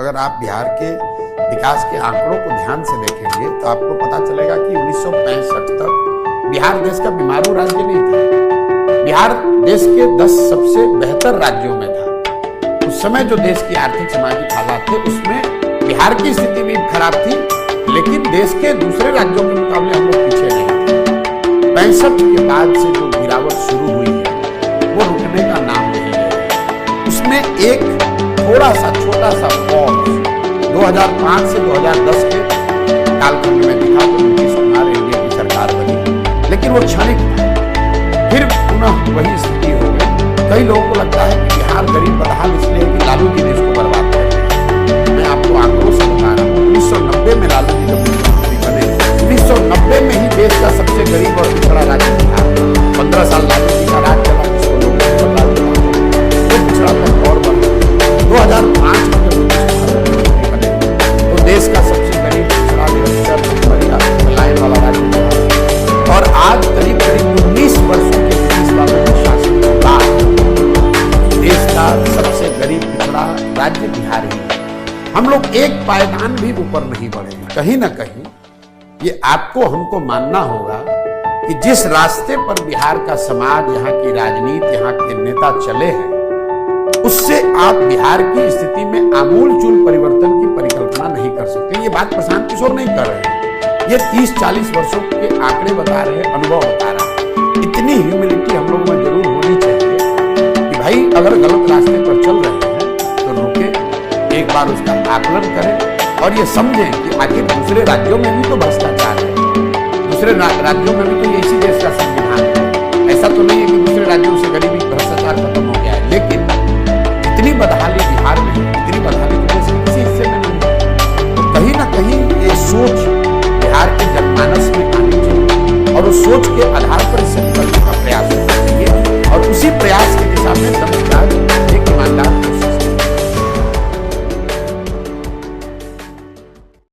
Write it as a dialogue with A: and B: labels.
A: अगर आप बिहार के विकास के आंकड़ों को ध्यान से देखेंगे तो आपको पता चलेगा कि 1965 तक बिहार देश का बीमारू राज्य नहीं था। बिहार देश के 10 सबसे बेहतर राज्यों में था। उस समय जो देश की आर्थिक सामाजिक हालात थे उसमें बिहार की स्थिति भी खराब थी, लेकिन देश के दूसरे राज्यों के मुकाबले हम लोग पीछे नहीं थे। 65 के बाद से जो गिरावट शुरू हुई है वो रुकने का नाम नहीं है। उसमें एक थोड़ा सा छोटा सा पॉज 2005 से 2010 के कालखंड में दिखा तो नीतीश कुमार एनडीए की सरकार बनी, लेकिन वो क्षणिक था। फिर पुनः वही स्थिति हो गई। कई लोगों को लगता है कि बिहार गरीब बदहाल इसलिए कि लालू जी देश को बर्बाद कर दिया। मैं आपको आंकड़ों से बता रहा हूँ, 1990 में लालू जी जब मुख्यमंत्री बने, 1990 में ही देश का सबसे गरीब और पिछड़ा राज्य था। 15 साल लालू जी का राज चला, जिसको लोग पिछड़ा तक और बढ़ 2005 में जब मुख्यमंत्री बने तो देश का सबसे गरीब पिछड़ा निरंतर लाइन वाला राज्य था। और आज करीब 19 वर्षों के नीतीश बाबू के शासन के बाद देश का सबसे गरीब पिछड़ा राज्य बिहार ही है। हम लोग एक पायदान भी ऊपर नहीं बढ़े। कहीं ना कहीं ये आपको हमको मानना होगा कि जिस रास्ते पर बिहार का समाज, यहाँ की राजनीति, यहाँ के नेता चले हैं, उससे आप बिहार की स्थिति में आमूलचूल परिवर्तन की परिकल्पना नहीं कर सकते। ये बात प्रशांत किशोर नहीं कर रहे हैं, ये 30-40 वर्षों के आंकड़े बता रहे हैं, अनुभव बता रहा है। इतनी ह्यूमिलिटी हम लोगों में जरूर होनी चाहिए कि भाई अगर गलत रास्ते पर चल रहे हैं तो रुके, एक बार उसका आकलन करें और ये समझें कि आखिर दूसरे राज्यों में भी तो भ्रष्टाचार है, दूसरे राज्यों में भी तो इसी देश का संविधान है। ऐसा तो नहीं है कि दूसरे राज्यों से गरीबी भ्रष्टाचार खत्म हो गया है, लेकिन इतनी बदहाली बिहार में, इतनी बदहाली देश के किसी हिस्से में नहीं है। तो कहीं ना कहीं ये सोच बिहार के जनमानस में आनी चाहिए और उस सोच के आधार